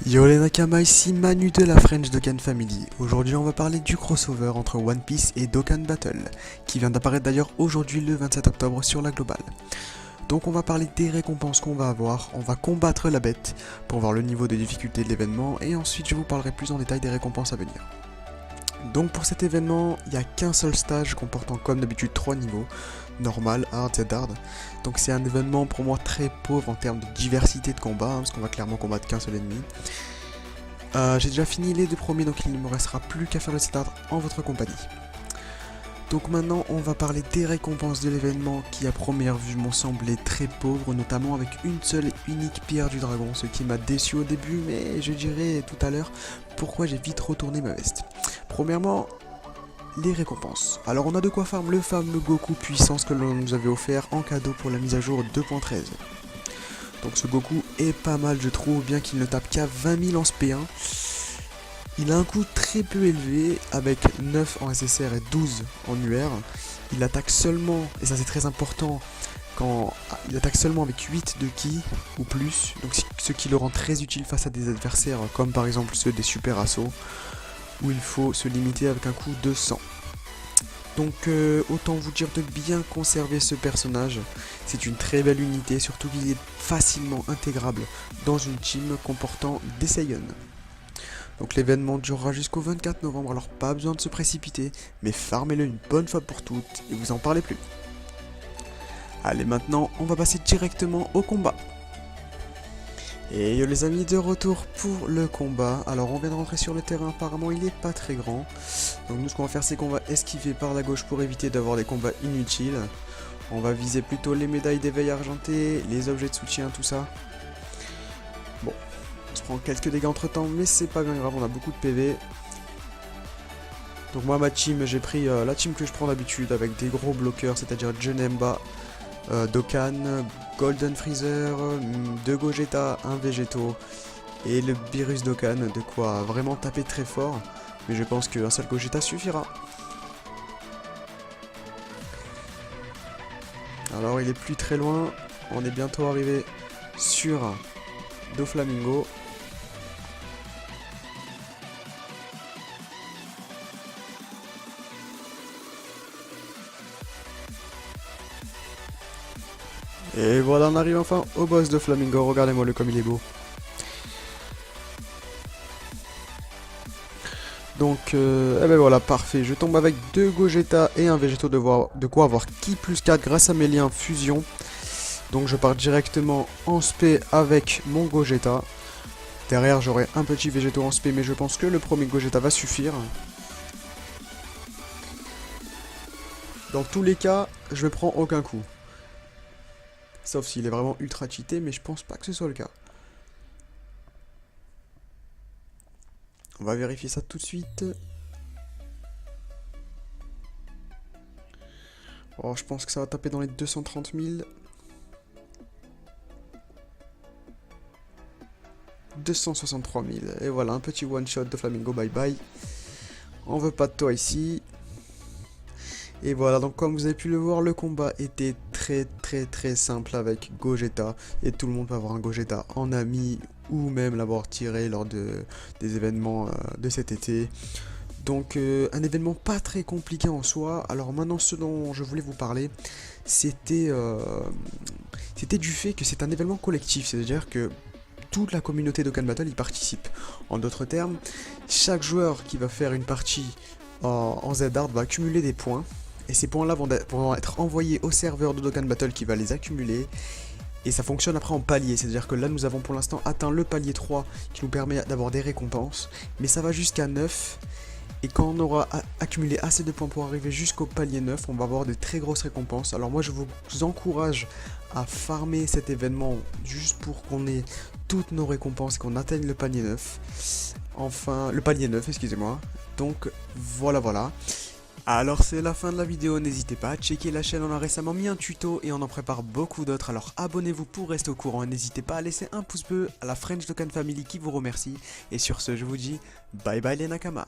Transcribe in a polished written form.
Yo les Nakama, ici Manu de la French Dokkan Family. Aujourd'hui on va parler du crossover entre One Piece et Dokkan Battle, qui vient d'apparaître d'ailleurs aujourd'hui le 27 octobre sur la globale. Donc on va parler des récompenses qu'on va avoir, on va combattre la bête pour voir le niveau de difficulté de l'événement et ensuite je vous parlerai plus en détail des récompenses à venir. Donc pour cet événement, il n'y a qu'un seul stage comportant comme d'habitude 3 niveaux, normal, hard, Z-hard. Donc c'est un événement pour moi très pauvre en termes de diversité de combat, parce qu'on va clairement combattre qu'un seul ennemi. J'ai déjà fini les deux premiers, donc il ne me restera plus qu'à faire le Z-hard en votre compagnie. Donc maintenant on va parler des récompenses de l'événement qui à première vue m'ont semblé très pauvres, notamment avec une seule et unique pierre du dragon, ce qui m'a déçu au début, mais je dirai tout à l'heure pourquoi j'ai vite retourné ma veste. Premièrement, les récompenses. Alors on a de quoi farm le fameux Goku puissance que l'on nous avait offert en cadeau pour la mise à jour 2.13. Donc ce Goku est pas mal je trouve, bien qu'il ne tape qu'à 20 000 en SP1. Il a un coût très peu élevé, avec 9 en SSR et 12 en UR. Il attaque seulement, et ça c'est très important, quand il attaque seulement avec 8 de ki ou plus, donc ce qui le rend très utile face à des adversaires comme par exemple ceux des super assauts, où il faut se limiter avec un coût de 100. Donc autant vous dire de bien conserver ce personnage, c'est une très belle unité, surtout qu'il est facilement intégrable dans une team comportant des Saiyans. Donc l'événement durera jusqu'au 24 novembre, alors pas besoin de se précipiter, mais farmez-le une bonne fois pour toutes et vous en parlez plus. Allez maintenant, on va passer directement au combat. Et yo les amis, de retour pour le combat. Alors on vient de rentrer sur le terrain, apparemment il n'est pas très grand. Donc nous ce qu'on va faire c'est qu'on va esquiver par la gauche pour éviter d'avoir des combats inutiles. On va viser plutôt les médailles d'éveil argenté, les objets de soutien, tout ça. Bon, on se prend quelques dégâts entre temps, mais c'est pas bien grave, on a beaucoup de PV. Donc moi ma team, j'ai pris la team que je prends d'habitude avec des gros bloqueurs, c'est-à-dire Janemba, Dokkan, Golden Freezer, 2 Gogeta, 1 Végéto et le Beerus Dokkan, de quoi vraiment taper très fort, mais je pense qu'un seul Gogeta suffira. Alors il est plus très loin, on est bientôt arrivé sur Doflamingo. Et voilà, on arrive enfin au boss de Flamingo, regardez-moi le comme il est beau. Donc, eh ben voilà, parfait, je tombe avec 2 Gogeta et un Végéto, de quoi avoir Ki plus 4 grâce à mes liens fusion. Donc je pars directement en SP avec mon Gogeta. Derrière j'aurai un petit Végéto en SP, mais je pense que le premier Gogeta va suffire. Dans tous les cas, je ne prends aucun coup. Sauf s'il est vraiment ultra cheaté, mais je pense pas que ce soit le cas. On va vérifier ça tout de suite. Oh, je pense que ça va taper dans les 230 000. 263 000. Et voilà, un petit one shot de Flamingo, bye bye. On veut pas de toi ici. Et voilà, donc comme vous avez pu le voir, le combat était très simple avec Gogeta. Et tout le monde peut avoir un Gogeta en ami ou même l'avoir tiré lors des événements de cet été. Donc un événement pas très compliqué en soi. Alors maintenant ce dont je voulais vous parler, c'était du fait que c'est un événement collectif. C'est-à-dire que toute la communauté Dokkan Battle y participe. En d'autres termes, chaque joueur qui va faire une partie en Z-Hard va accumuler des points. Et ces points là vont être envoyés au serveur de Dokkan Battle qui va les accumuler. Et ça fonctionne après en palier, c'est-à-dire que là nous avons pour l'instant atteint le palier 3 qui nous permet d'avoir des récompenses. Mais ça va jusqu'à 9. Et quand on aura accumulé assez de points pour arriver jusqu'au palier 9, on va avoir de très grosses récompenses. Alors moi je vous encourage à farmer cet événement juste pour qu'on ait toutes nos récompenses et qu'on atteigne le palier 9. Enfin, le palier 9, excusez-moi. Donc voilà. Alors c'est la fin de la vidéo, n'hésitez pas à checker la chaîne, on a récemment mis un tuto et on en prépare beaucoup d'autres, alors abonnez-vous pour rester au courant et n'hésitez pas à laisser un pouce bleu à la French Dokkan Family qui vous remercie. Et sur ce, je vous dis bye bye les Nakama.